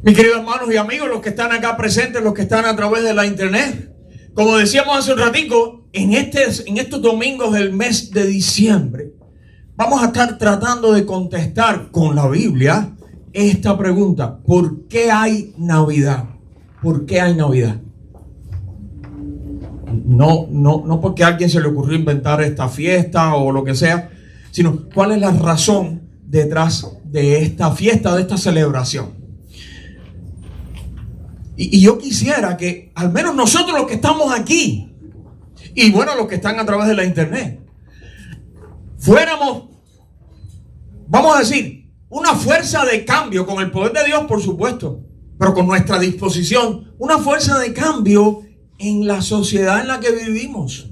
Mis queridos hermanos y amigos, los que están acá presentes, los que están a través de la internet, como decíamos hace un ratico, en estos domingos del mes de diciembre, vamos a estar tratando de contestar con la Biblia esta pregunta: ¿por qué hay Navidad? ¿Por qué hay Navidad? No porque a alguien se le ocurrió inventar esta fiesta o lo que sea, sino cuál es la razón detrás de esta fiesta, de esta celebración. Y yo quisiera que al menos nosotros los que estamos aquí, y bueno, los que están a través de la internet, fuéramos, vamos a decir, una fuerza de cambio, con el poder de Dios, por supuesto, pero con nuestra disposición, una fuerza de cambio en la sociedad en la que vivimos.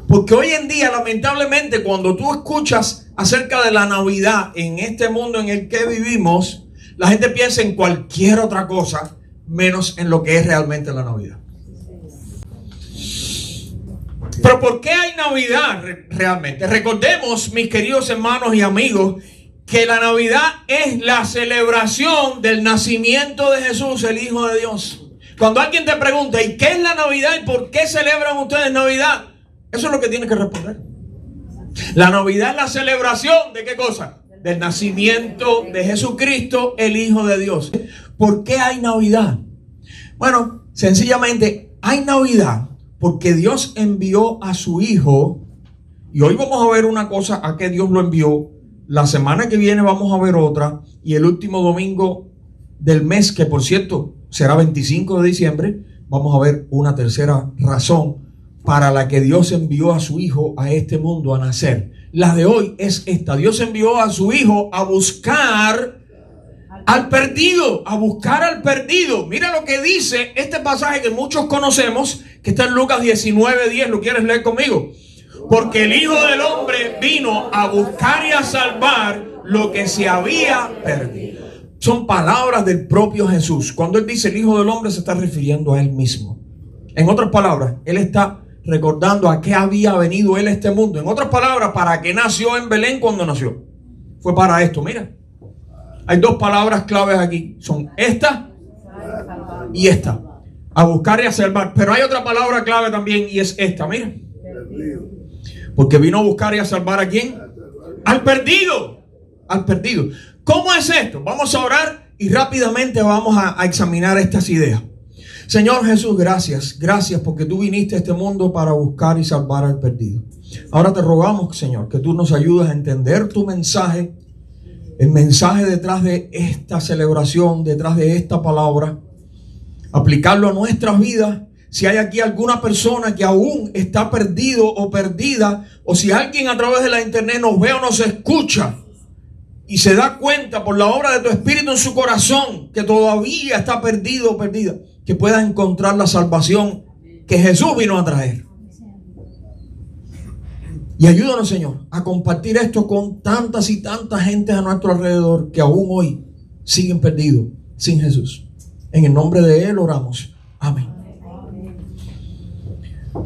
Porque hoy en día, lamentablemente, cuando tú escuchas acerca de la Navidad en este mundo en el que vivimos, la gente piensa en cualquier otra cosa menos en lo que es realmente la Navidad. Pero ¿por qué hay Navidad realmente? Recordemos, mis queridos hermanos y amigos, que la Navidad es la celebración del nacimiento de Jesús, el Hijo de Dios. Cuando alguien te pregunta, ¿y qué es la Navidad y por qué celebran ustedes Navidad? Eso es lo que tienes que responder. La Navidad es la celebración ¿de qué cosa? Del nacimiento de Jesucristo, el Hijo de Dios. ¿Por qué hay Navidad? Bueno, sencillamente hay Navidad porque Dios envió a su Hijo. Y hoy vamos a ver una cosa a qué Dios lo envió. La semana que viene vamos a ver otra. Y el último domingo del mes, que por cierto será 25 de diciembre, vamos a ver una tercera razón para la que Dios envió a su Hijo a este mundo a nacer. La de hoy es esta: Dios envió a su Hijo a buscar al perdido, a buscar al perdido. Mira lo que dice este pasaje que muchos conocemos, que está en Lucas 19:10. ¿Lo quieres leer conmigo? Porque el Hijo del Hombre vino a buscar y a salvar lo que se había perdido. Son palabras del propio Jesús. Cuando Él dice el Hijo del Hombre, se está refiriendo a Él mismo. En otras palabras, Él está recordando a qué había venido Él a este mundo. En otras palabras, para qué nació en Belén cuando nació. Fue para esto, mira. Hay dos palabras claves aquí. Son esta y esta. A buscar y a salvar. Pero hay otra palabra clave también y es esta, mira. Porque vino a buscar y a salvar ¿a quién? Al perdido. Al perdido. ¿Cómo es esto? Vamos a orar y rápidamente vamos a examinar estas ideas. Señor Jesús, gracias. Gracias porque tú viniste a este mundo para buscar y salvar al perdido. Ahora te rogamos, Señor, que tú nos ayudes a entender tu mensaje. El mensaje detrás de esta celebración, detrás de esta palabra, aplicarlo a nuestras vidas. Si hay aquí alguna persona que aún está perdido o perdida, o si alguien a través de la internet nos ve o nos escucha y se da cuenta por la obra de tu Espíritu en su corazón que todavía está perdido o perdida, que pueda encontrar la salvación que Jesús vino a traer. Y ayúdanos, Señor, a compartir esto con tantas y tantas gentes a nuestro alrededor que aún hoy siguen perdidos sin Jesús. En el nombre de Él oramos. Amén.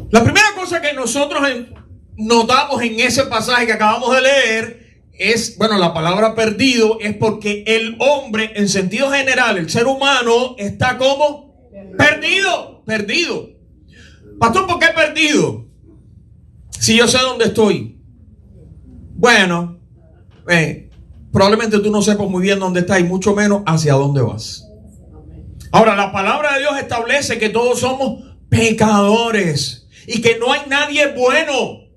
La primera cosa que nosotros notamos en ese pasaje que acabamos de leer es, bueno, la palabra perdido es porque el hombre, en sentido general, el ser humano, está como perdido. Perdido. Pastor, ¿por qué perdido? Si yo sé dónde estoy. Bueno, probablemente tú no sepas muy bien dónde estás y mucho menos hacia dónde vas. Ahora, la palabra de Dios establece que todos somos pecadores y que no hay nadie bueno.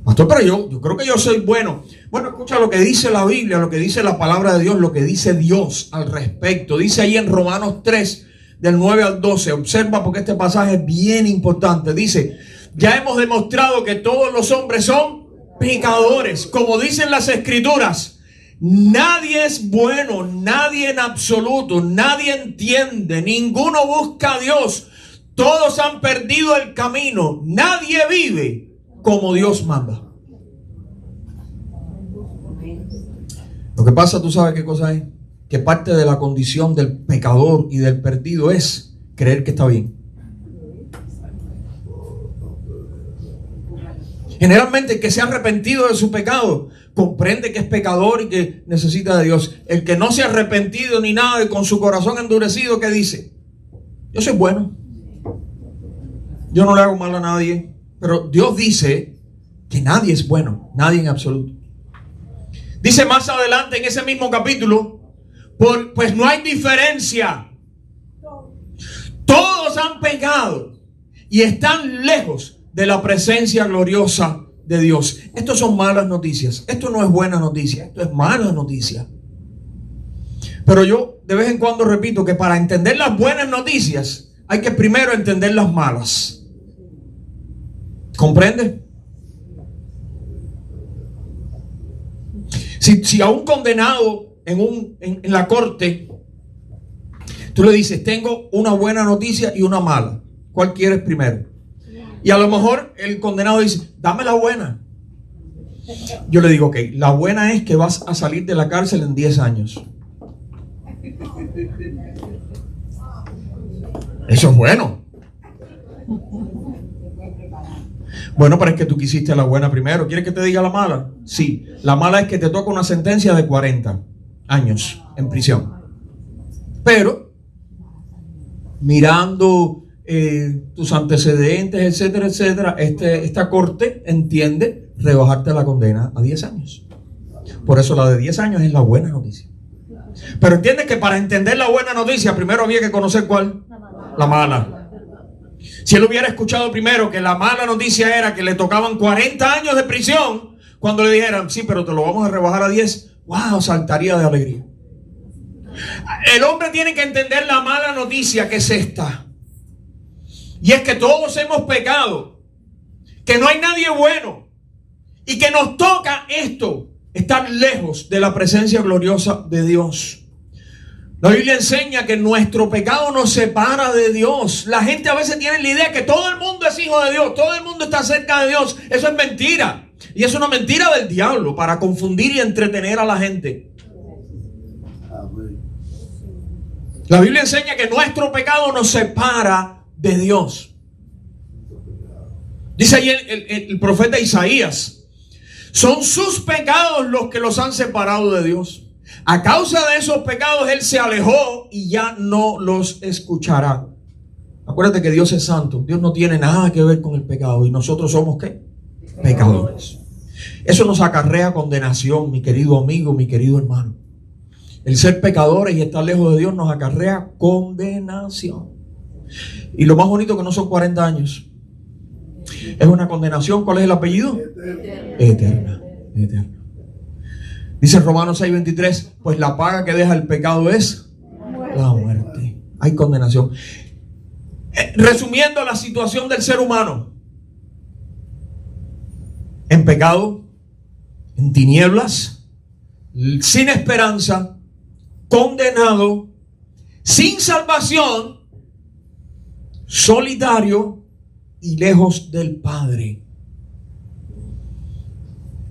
Pastor, pero yo creo que yo soy bueno. Bueno, escucha lo que dice la Biblia, lo que dice la palabra de Dios, lo que dice Dios al respecto. Dice ahí en Romanos 3, del 9 al 12. Observa porque este pasaje es bien importante. Dice: ya hemos demostrado que todos los hombres son pecadores. Como dicen las Escrituras, nadie es bueno, nadie en absoluto, nadie entiende, ninguno busca a Dios. Todos han perdido el camino, nadie vive como Dios manda. Lo que pasa, tú sabes qué cosa es, que parte de la condición del pecador y del perdido es creer que está bien. Generalmente el que se ha arrepentido de su pecado comprende que es pecador y que necesita de Dios. El que no se ha arrepentido ni nada y con su corazón endurecido, ¿qué dice? Yo soy bueno. Yo no le hago mal a nadie. Pero Dios dice que nadie es bueno, nadie en absoluto. Dice más adelante en ese mismo capítulo, pues no hay diferencia. Todos han pecado y están lejos de la presencia gloriosa de Dios. Esto son malas noticias. Esto no es buena noticia. Esto es mala noticia. Pero yo de vez en cuando repito que para entender las buenas noticias hay que primero entender las malas. ¿Comprende? Si a un condenado en la corte tú le dices, tengo una buena noticia y una mala, ¿cuál quieres primero? Y a lo mejor el condenado dice, dame la buena. Yo le digo, ok, la buena es que vas a salir de la cárcel en 10 años. Eso es bueno. Bueno, pero es que tú quisiste la buena primero. ¿Quieres que te diga la mala? Sí, la mala es que te toca una sentencia de 40 años en prisión. Pero mirando tus antecedentes, etcétera, etcétera, esta corte entiende rebajarte la condena a 10 años. Por eso la de 10 años es la buena noticia. Pero entiende que para entender la buena noticia primero había que conocer ¿cuál? La mala. Si él hubiera escuchado primero que la mala noticia era que le tocaban 40 años de prisión, cuando le dijeran, sí, pero te lo vamos a rebajar a 10, wow, saltaría de alegría. El hombre tiene que entender la mala noticia que es esta. Y es que todos hemos pecado, que no hay nadie bueno y que nos toca esto, estar lejos de la presencia gloriosa de Dios. La Biblia enseña que nuestro pecado nos separa de Dios. La gente a veces tiene la idea que todo el mundo es hijo de Dios, todo el mundo está cerca de Dios. Eso es mentira. Y es una mentira del diablo para confundir y entretener a la gente. La Biblia enseña que nuestro pecado nos separa de Dios. Dice ahí el profeta Isaías, son sus pecados los que los han separado de Dios. A causa de esos pecados él se alejó y ya no los escuchará. Acuérdate que Dios es santo. Dios no tiene nada que ver con el pecado. ¿Y nosotros somos qué? Pecadores. Eso nos acarrea condenación, mi querido amigo, mi querido hermano. El ser pecadores y estar lejos de Dios nos acarrea condenación. Y lo más bonito que no son 40 años. Es una condenación. ¿Cuál es el apellido? Eterna. Eterna. Dice Romanos 6:23, pues la paga que deja el pecado es la muerte. Hay condenación. Resumiendo la situación del ser humano. En pecado, en tinieblas, sin esperanza, condenado, sin salvación, solitario y lejos del Padre.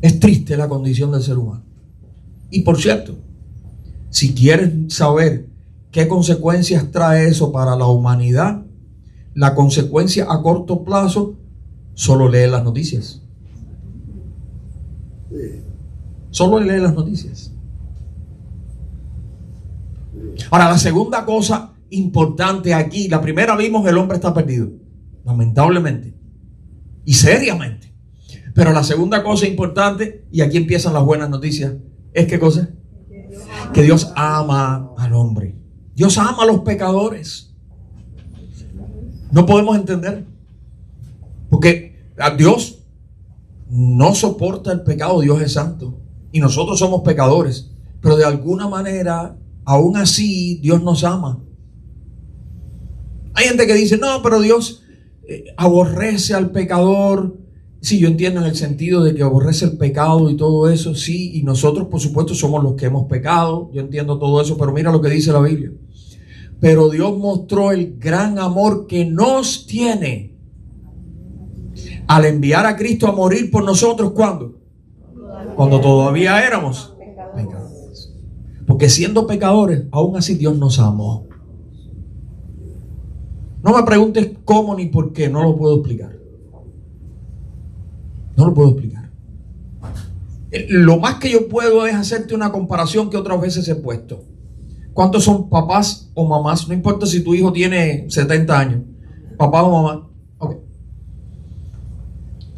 Es triste la condición del ser humano. Y por cierto, si quieres saber qué consecuencias trae eso para la humanidad, la consecuencia a corto plazo, solo lee las noticias. Solo lee las noticias. Ahora, la segunda cosa importante aquí, la primera vimos que el hombre está perdido, lamentablemente y seriamente. Pero la segunda cosa importante, y aquí empiezan las buenas noticias, es ¿qué cosa? Que Dios ama al hombre. Dios ama a los pecadores. No podemos entender, porque a Dios no soporta el pecado. Dios es santo y nosotros somos pecadores, pero de alguna manera aún así Dios nos ama. Hay gente que dice, no, pero Dios aborrece al pecador. Sí, yo entiendo en el sentido de que aborrece el pecado y todo eso, sí, y nosotros por supuesto somos los que hemos pecado, yo entiendo todo eso, pero mira lo que dice la Biblia. Pero Dios mostró el gran amor que nos tiene al enviar a Cristo a morir por nosotros, ¿cuándo? Cuando todavía éramos pecadores. Porque siendo pecadores, aún así Dios nos amó. No me preguntes cómo ni por qué, no lo puedo explicar. No lo puedo explicar. Lo más que yo puedo es hacerte una comparación que otras veces he puesto. ¿Cuántos son papás o mamás? No importa si tu hijo tiene 70 años. Papá o mamá. Okay.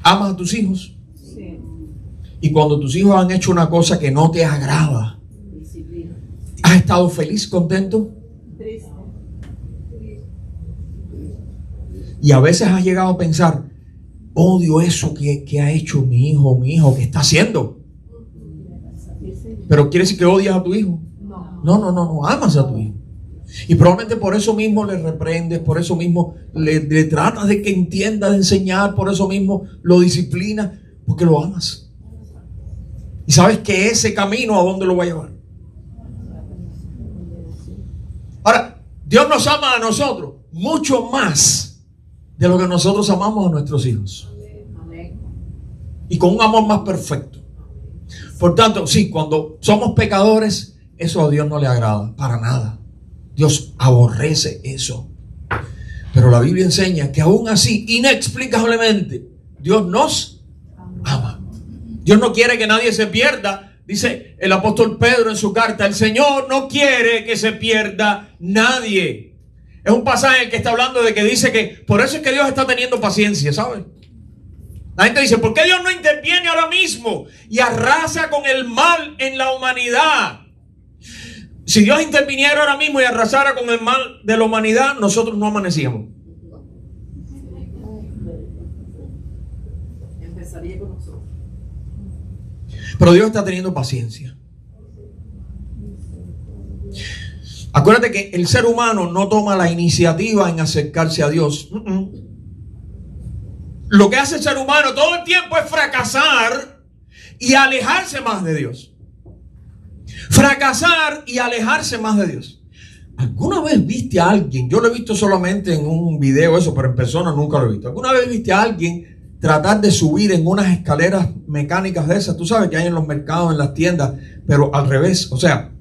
¿Amas a tus hijos? Sí. Y cuando tus hijos han hecho una cosa que no te agrada, ¿has estado feliz, contento? Triste. Y a veces has llegado a pensar, odio eso que ha hecho mi hijo, que está haciendo. Pero quiere decir que odias a tu hijo. No, amas a tu hijo. Y probablemente por eso mismo le reprendes, por eso mismo le tratas de que entienda, de enseñar, por eso mismo lo disciplinas, porque lo amas. Y sabes que ese camino, ¿a dónde lo va a llevar? Ahora, Dios nos ama a nosotros mucho más de lo que nosotros amamos a nuestros hijos. Y con un amor más perfecto. Por tanto, sí, cuando somos pecadores, eso a Dios no le agrada, para nada. Dios aborrece eso. Pero la Biblia enseña que aún así, inexplicablemente, Dios nos ama. Dios no quiere que nadie se pierda. Dice el apóstol Pedro en su carta, el Señor no quiere que se pierda nadie. Es un pasaje en el que está hablando de que dice que por eso es que Dios está teniendo paciencia, ¿saben? La gente dice, ¿por qué Dios no interviene ahora mismo y arrasa con el mal en la humanidad? Si Dios interviniera ahora mismo y arrasara con el mal de la humanidad, nosotros no amanecíamos. Empezaría con nosotros. Pero Dios está teniendo paciencia. Acuérdate que el ser humano no toma la iniciativa en acercarse a Dios. Lo que hace el ser humano todo el tiempo es fracasar y alejarse más de Dios. Fracasar y alejarse más de Dios. ¿Alguna vez viste a alguien? Yo lo he visto solamente en un video eso, pero en persona nunca lo he visto. ¿Alguna vez viste a alguien tratar de subir en unas escaleras mecánicas de esas? Tú sabes que hay en los mercados, en las tiendas, pero al revés. O sea,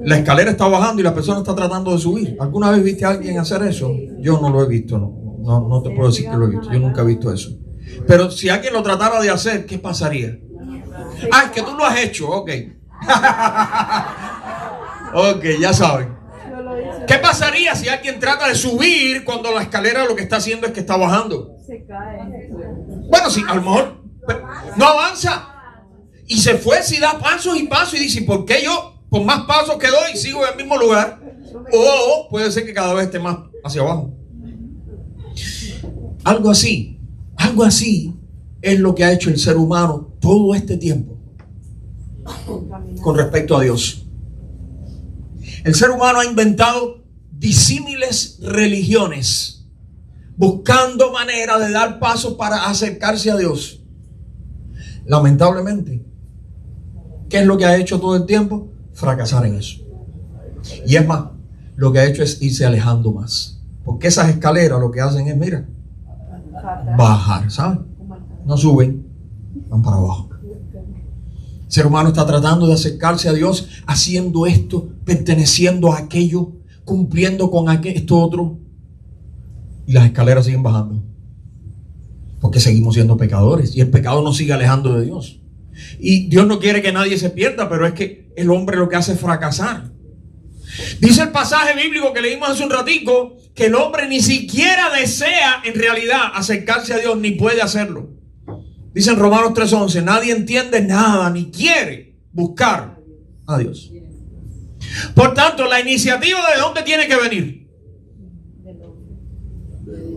la escalera está bajando y la persona está tratando de subir. ¿Alguna vez viste a alguien hacer eso? Yo no lo he visto, no te puedo decir que lo he visto. Yo nunca he visto eso. Pero si alguien lo tratara de hacer, ¿qué pasaría? Ah, es que tú lo has hecho, ok. Ok, ya saben. ¿Qué pasaría si alguien trata de subir cuando la escalera lo que está haciendo es que está bajando? Se cae. Bueno, sí, a lo mejor no avanza. Y se fue, si da pasos y pasos y dice, ¿por qué yo con más pasos que doy sigo en el mismo lugar? O puede ser que cada vez esté más hacia abajo. Algo así es lo que ha hecho el ser humano todo este tiempo con respecto a Dios. El ser humano ha inventado disímiles religiones, buscando manera de dar pasos para acercarse a Dios. Lamentablemente, ¿qué es lo que ha hecho todo el tiempo? Fracasar en eso. Y es más, lo que ha hecho es irse alejando más. Porque esas escaleras lo que hacen es, mira, bajar, ¿saben? No suben, van para abajo. El ser humano está tratando de acercarse a Dios, haciendo esto, perteneciendo a aquello, cumpliendo con esto otro. Y las escaleras siguen bajando. Porque seguimos siendo pecadores. Y el pecado nos sigue alejando de Dios. Y Dios no quiere que nadie se pierda, pero es que el hombre lo que hace es fracasar. Dice el pasaje bíblico que leímos hace un ratico, que el hombre ni siquiera desea en realidad acercarse a Dios, ni puede hacerlo. Dice en Romanos 3:11, nadie entiende nada, ni quiere buscar a Dios. Por tanto, la iniciativa ¿de dónde tiene que venir?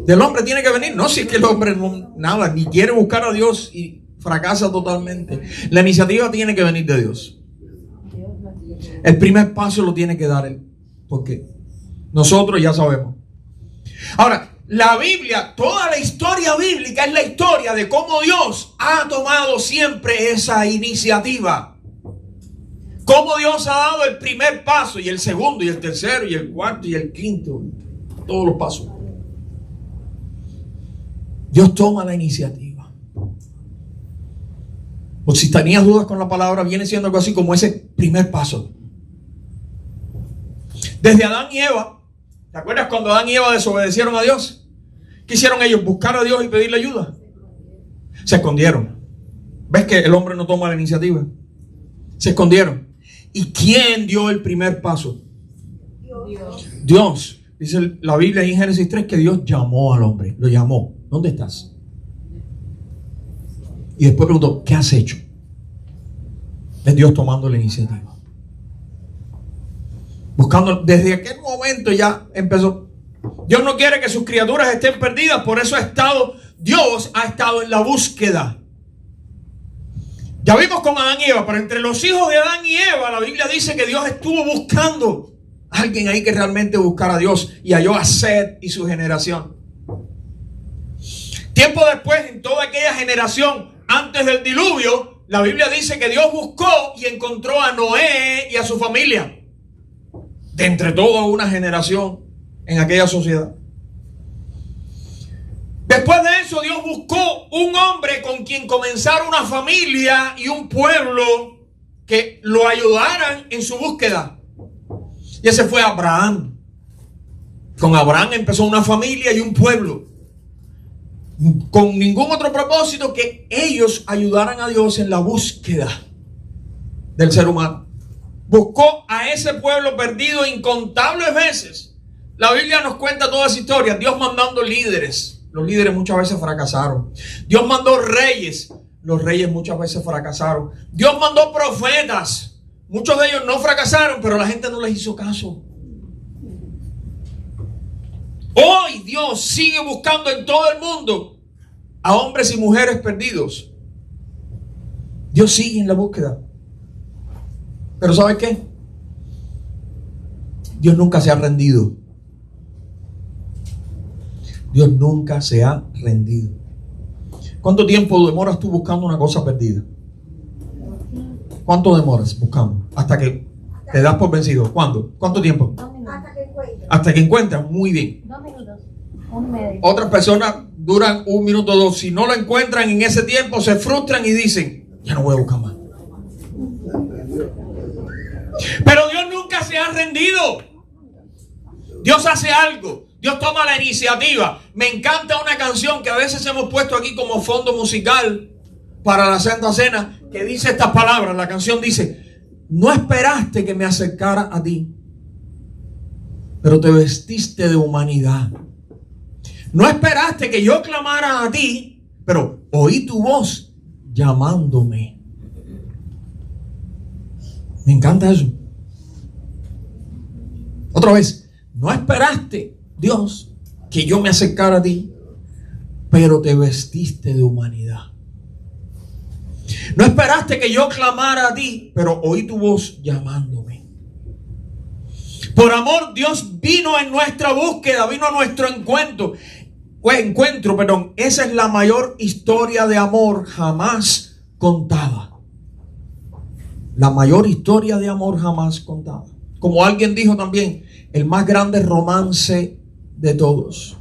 Del hombre tiene que venir. No, si es que el hombre no, nada, ni quiere buscar a Dios y fracasa totalmente. La iniciativa tiene que venir de Dios. El primer paso lo tiene que dar Él. Porque nosotros ya sabemos. Ahora, la Biblia, toda la historia bíblica es la historia de cómo Dios ha tomado siempre esa iniciativa. Cómo Dios ha dado el primer paso y el segundo y el tercero y el cuarto y el quinto. Todos los pasos. Dios toma la iniciativa. O si tenías dudas con la palabra, viene siendo algo así como ese primer paso. Desde Adán y Eva, ¿te acuerdas cuando Adán y Eva desobedecieron a Dios? ¿Qué hicieron ellos? Buscar a Dios y pedirle ayuda. Se escondieron. ¿Ves que el hombre no toma la iniciativa? Se escondieron. ¿Y quién dio el primer paso? Dios. Dice la Biblia en Génesis 3 que Dios llamó al hombre. Lo llamó. ¿Dónde estás? Y después preguntó, ¿qué has hecho? Es Dios tomando la iniciativa. Buscando, desde aquel momento ya empezó. Dios no quiere que sus criaturas estén perdidas, por eso Dios ha estado en la búsqueda. Ya vimos con Adán y Eva, pero entre los hijos de Adán y Eva, la Biblia dice que Dios estuvo buscando a alguien ahí que realmente buscara a Dios, y halló a Set y su generación. Tiempo después, en toda aquella generación, antes del diluvio, la Biblia dice que Dios buscó y encontró a Noé y a su familia. De entre toda una generación en aquella sociedad. Después de eso, Dios buscó un hombre con quien comenzar una familia y un pueblo que lo ayudaran en su búsqueda. Y ese fue Abraham. Con Abraham empezó una familia y un pueblo, con ningún otro propósito que ellos ayudaran a Dios en la búsqueda del ser humano. Buscó a ese pueblo perdido incontables veces. La Biblia nos cuenta toda esa historia. Dios mandando líderes. Los líderes muchas veces fracasaron. Dios mandó reyes. Los reyes muchas veces fracasaron. Dios mandó profetas. Muchos de ellos no fracasaron, pero la gente no les hizo caso. Hoy Dios sigue buscando en todo el mundo a hombres y mujeres perdidos. Dios sigue en la búsqueda. Pero ¿sabe qué? Dios nunca se ha rendido. Dios nunca se ha rendido. ¿Cuánto tiempo demoras tú buscando una cosa perdida? ¿Cuánto demoras buscando? Hasta que te das por vencido. ¿Cuándo? ¿Cuánto tiempo? Hasta que encuentras. Muy bien. 2 minutos. 1 medio. Otras personas duran 1 minuto o 2. Si no lo encuentran en ese tiempo, se frustran y dicen, ya no voy a buscar más. Pero Dios nunca se ha rendido. Dios hace algo. Dios toma la iniciativa. Me encanta una canción que a veces hemos puesto aquí como fondo musical para la Santa Cena, que dice estas palabras. La canción dice, no esperaste que me acercara a ti, pero te vestiste de humanidad. No esperaste que yo clamara a ti, pero oí tu voz llamándome. Me encanta eso. Otra vez, no esperaste, Dios, que yo me acercara a ti, pero te vestiste de humanidad. No esperaste que yo clamara a ti, pero oí tu voz llamándome. Por amor, Dios vino en nuestra búsqueda, vino a nuestro encuentro. Esa es la mayor historia de amor jamás contada. La mayor historia de amor jamás contada. Como alguien dijo también, el más grande romance de todos.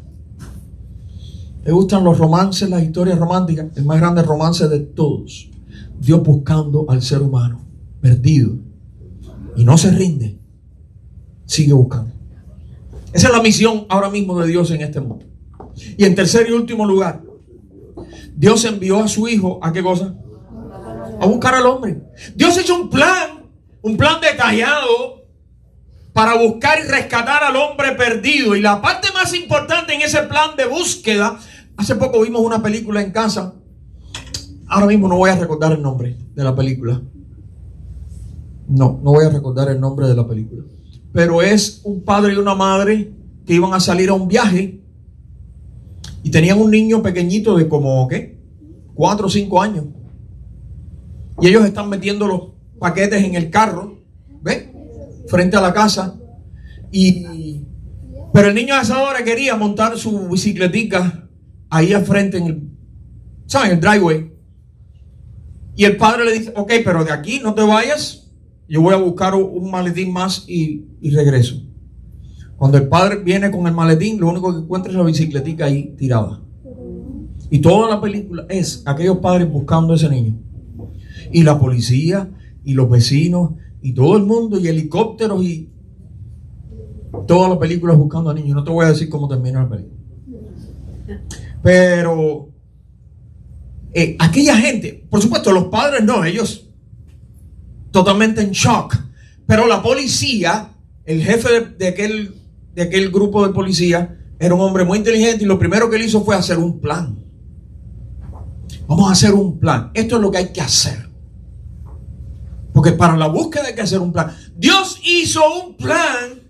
¿Te gustan los romances, las historias románticas? El más grande romance de todos. Dios buscando al ser humano perdido y no se rinde, sigue buscando. Esa es la misión ahora mismo de Dios en este mundo. Y en tercer y último lugar, Dios envió a su hijo ¿a qué cosa? A buscar al hombre. Dios hizo un plan detallado para buscar y rescatar al hombre perdido. Y la parte más importante en ese plan de búsqueda, hace poco vimos una película en casa. Ahora mismo no voy a recordar el nombre de la película. No voy a recordar el nombre de la película. Pero es un padre y una madre que iban a salir a un viaje y tenían un niño pequeñito de como, 4 o 5 años. Y ellos están metiendo los paquetes en el carro, ¿ves? Frente a la casa. Pero el niño a esa hora quería montar su bicicletica ahí al frente en el driveway. Y el padre le dice, ok, pero de aquí no te vayas. Yo voy a buscar un maletín más y regreso. Cuando el padre viene con el maletín, lo único que encuentra es la bicicletica ahí tirada. Y toda la película es aquellos padres buscando a ese niño. Y la policía, y los vecinos, y todo el mundo, y helicópteros, y toda la película buscando a niños. No te voy a decir cómo termina la película. Pero aquella gente, por supuesto, los padres no, ellos totalmente en shock. Pero la policía, el jefe de aquel grupo de policía, era un hombre muy inteligente y lo primero que él hizo fue hacer un plan. Vamos a hacer un plan. Esto es lo que hay que hacer. Porque para la búsqueda hay que hacer un plan. Dios hizo un plan.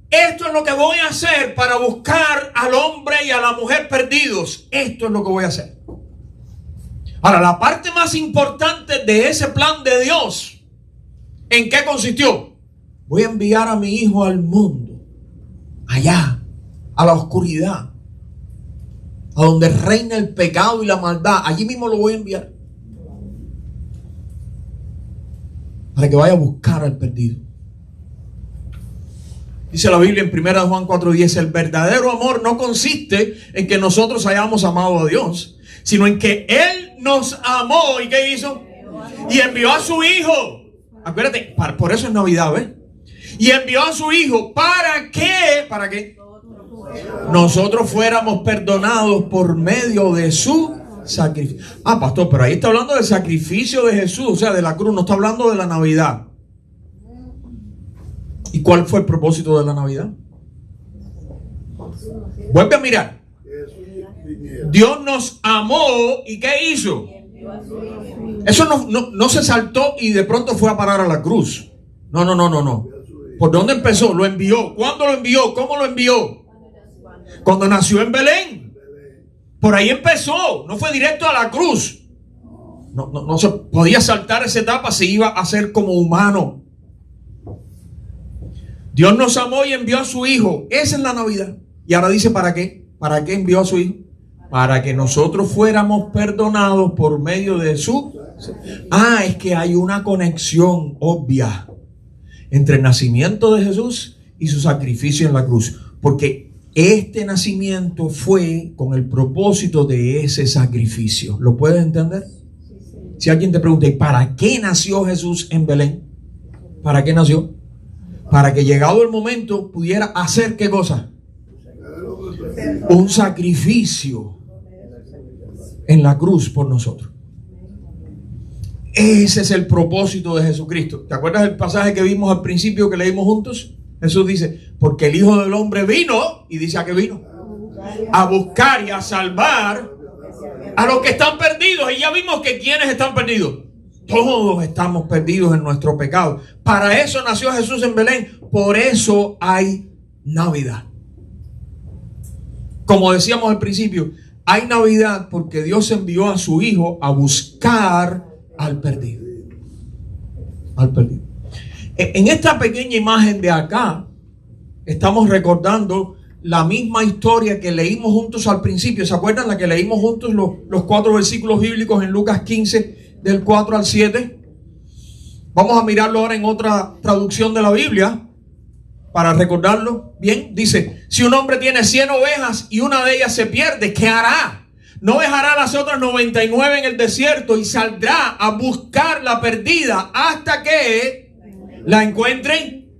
Esto es lo que voy a hacer para buscar al hombre y a la mujer perdidos. Esto es lo que voy a hacer. Ahora, la parte más importante de ese plan de Dios, ¿en qué consistió? Voy a enviar a mi hijo al mundo, allá, a la oscuridad, a donde reina el pecado y la maldad. Allí mismo lo voy a enviar para que vaya a buscar al perdido. Dice la Biblia en 1 Juan 4:10, el verdadero amor no consiste en que nosotros hayamos amado a Dios, sino en que Él nos amó. ¿Y qué hizo? Y envió a su hijo. Acuérdate, por eso es Navidad, ¿ves? Y envió a su hijo. ¿Para qué? ¿Para qué? Nosotros fuéramos perdonados por medio de su sacrificio. Ah, pastor, pero ahí está hablando del sacrificio de Jesús, o sea, de la cruz, no está hablando de la Navidad. ¿Y cuál fue el propósito de la Navidad? Vuelve a mirar. Dios nos amó y ¿qué hizo? Eso no se saltó y de pronto fue a parar a la cruz. No. ¿Por dónde empezó? Lo envió. ¿Cuándo lo envió? ¿Cómo lo envió? Cuando nació en Belén. Por ahí empezó. No fue directo a la cruz. No se podía saltar esa etapa si iba a ser como humano. Dios nos amó y envió a su hijo. Esa es la Navidad. Y ahora dice, ¿para qué? ¿Para qué envió a su hijo? Para que nosotros fuéramos perdonados por medio de su... es que hay una conexión obvia entre el nacimiento de Jesús y su sacrificio en la cruz. Porque este nacimiento fue con el propósito de ese sacrificio. ¿Lo puedes entender? Si alguien te pregunta, ¿y para qué nació Jesús en Belén? ¿Para qué nació? Para que llegado el momento pudiera hacer ¿qué cosa? Un sacrificio en la cruz por nosotros. Ese es el propósito de Jesucristo. ¿Te acuerdas del pasaje que vimos al principio, que leímos juntos? Jesús dice, porque el Hijo del Hombre vino, y dice a qué vino, a buscar y a salvar a los que están perdidos. Y ya vimos que ¿quiénes están perdidos? Todos estamos perdidos en nuestro pecado. Para eso nació Jesús en Belén. Por eso hay Navidad. Como decíamos al principio, hay Navidad porque Dios envió a su Hijo a buscar al perdido. Al perdido. En esta pequeña imagen de acá, estamos recordando la misma historia que leímos juntos al principio. ¿Se acuerdan la que leímos juntos los 4 versículos bíblicos en Lucas 15? Del 4 al 7. Vamos a mirarlo ahora en otra traducción de la Biblia para recordarlo bien. Dice, si un hombre tiene 100 ovejas y una de ellas se pierde, ¿qué hará? ¿No dejará las otras 99 en el desierto y saldrá a buscar la perdida hasta que la encuentren?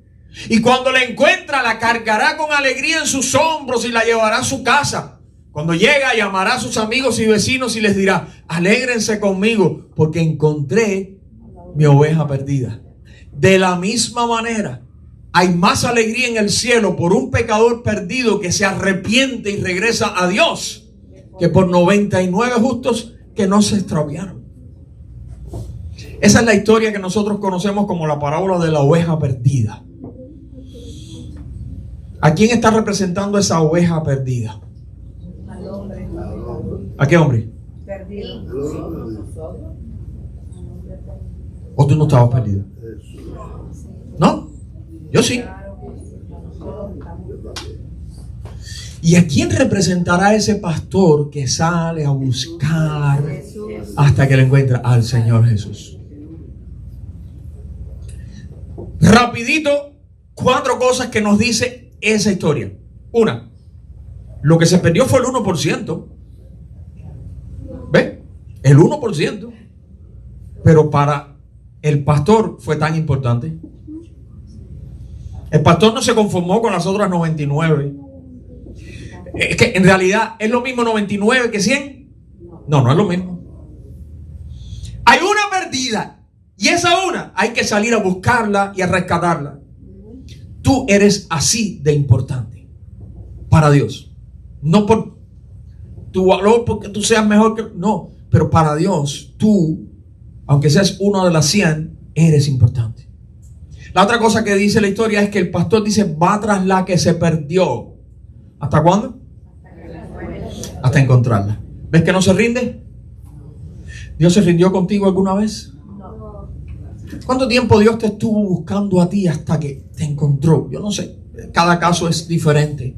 Y cuando la encuentra, la cargará con alegría en sus hombros y la llevará a su casa. Cuando llega, llamará a sus amigos y vecinos y les dirá, alégrense conmigo porque encontré mi oveja perdida. De la misma manera, hay más alegría en el cielo por un pecador perdido que se arrepiente y regresa a Dios que por 99 justos que no se extraviaron. Esa es la historia que nosotros conocemos como la parábola de la oveja perdida. ¿A quién está representando esa oveja perdida? ¿A qué hombre? Perdido. ¿O tú no estabas perdido? ¿No? Yo sí. ¿Y a quién representará ese pastor que sale a buscar hasta que le encuentra? Al Señor Jesús. Rapidito, 4 cosas que nos dice esa historia. Una, lo que se perdió fue el 1%. ¿Ve? El 1%. Pero para el pastor fue tan importante. El pastor no se conformó con las otras 99. Es que en realidad es lo mismo 99 que 100. No, no es lo mismo. Hay una perdida y esa una hay que salir a buscarla y a rescatarla. Tú eres así de importante para Dios. No por tu valor, porque tú seas mejor que... No, pero para Dios, tú, aunque seas uno de las 100, eres importante. La otra cosa que dice la historia es que el pastor dice, va tras la que se perdió. ¿Hasta cuándo? Hasta encontrarla. ¿Ves que no se rinde? ¿Dios se rindió contigo alguna vez? ¿Cuánto tiempo Dios te estuvo buscando a ti hasta que te encontró? Yo no sé, cada caso es diferente.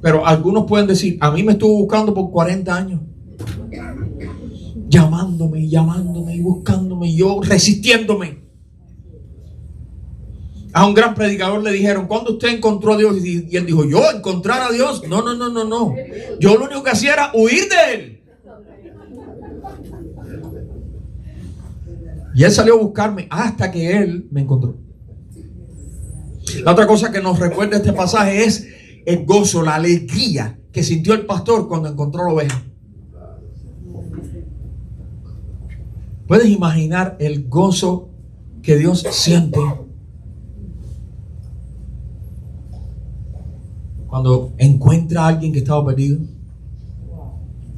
Pero algunos pueden decir, a mí me estuvo buscando por 40 años. Llamándome y buscándome y yo resistiéndome. A un gran predicador le dijeron, ¿cuándo usted encontró a Dios? Y él dijo, ¿yo encontrar a Dios? No. Yo lo único que hacía era huir de Él. Y Él salió a buscarme hasta que Él me encontró. La otra cosa que nos recuerda este pasaje es el gozo, la alegría que sintió el pastor cuando encontró la oveja. ¿Puedes imaginar el gozo que Dios siente cuando encuentra a alguien que estaba perdido?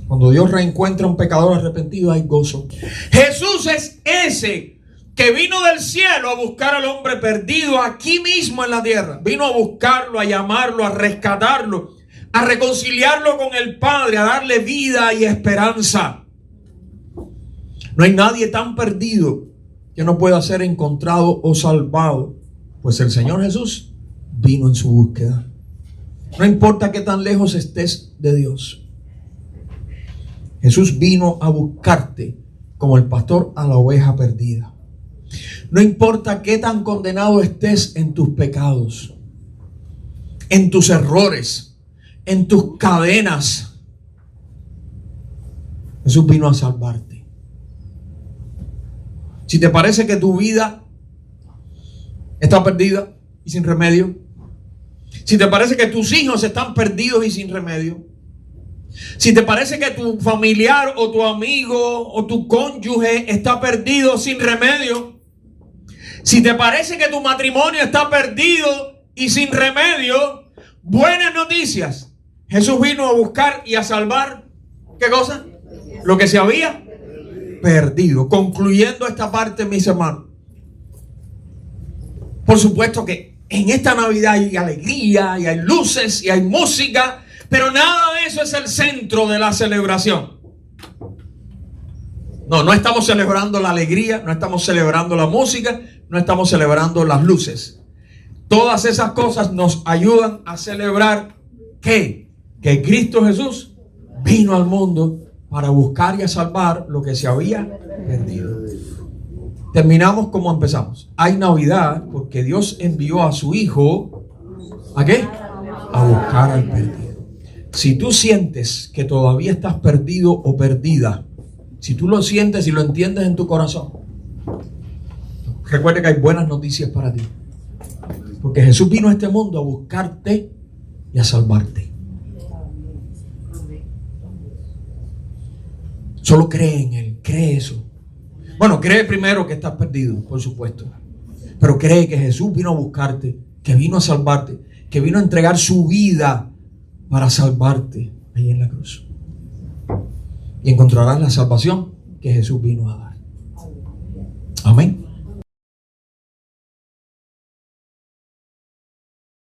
Cuando Dios reencuentra a un pecador arrepentido, hay gozo. Jesús es ese que vino del cielo a buscar al hombre perdido aquí mismo en la tierra. Vino a buscarlo, a llamarlo, a rescatarlo, a reconciliarlo con el Padre, a darle vida y esperanza. No hay nadie tan perdido que no pueda ser encontrado o salvado, pues el Señor Jesús vino en su búsqueda. No importa qué tan lejos estés de Dios. Jesús vino a buscarte como el pastor a la oveja perdida. No importa qué tan condenado estés en tus pecados, en tus errores, en tus cadenas. Jesús vino a salvarte. Si te parece que tu vida está perdida y sin remedio, si te parece que tus hijos están perdidos y sin remedio, si te parece que tu familiar o tu amigo o tu cónyuge está perdido sin remedio, si te parece que tu matrimonio está perdido y sin remedio, buenas noticias. Jesús vino a buscar y a salvar, ¿qué cosa? Lo que se había perdido. Concluyendo esta parte, mis hermanos, por supuesto que en esta Navidad hay alegría y hay luces y hay música, pero nada de eso es el centro de la celebración. No estamos celebrando la alegría, no estamos celebrando la música, no estamos celebrando las luces. Todas esas cosas nos ayudan a celebrar que Cristo Jesús vino al mundo para buscar y a salvar lo que se había perdido. Terminamos como empezamos. Hay Navidad porque Dios envió a su Hijo ¿a qué? A buscar al perdido. Si tú sientes que todavía estás perdido o perdida, si tú lo sientes y lo entiendes en tu corazón, recuerda que hay buenas noticias para ti. Porque Jesús vino a este mundo a buscarte y a salvarte. Solo cree en Él, cree eso. Bueno, cree primero que estás perdido, por supuesto. Pero cree que Jesús vino a buscarte, que vino a salvarte, que vino a entregar su vida para salvarte ahí en la cruz. Y encontrarás la salvación que Jesús vino a dar. Amén.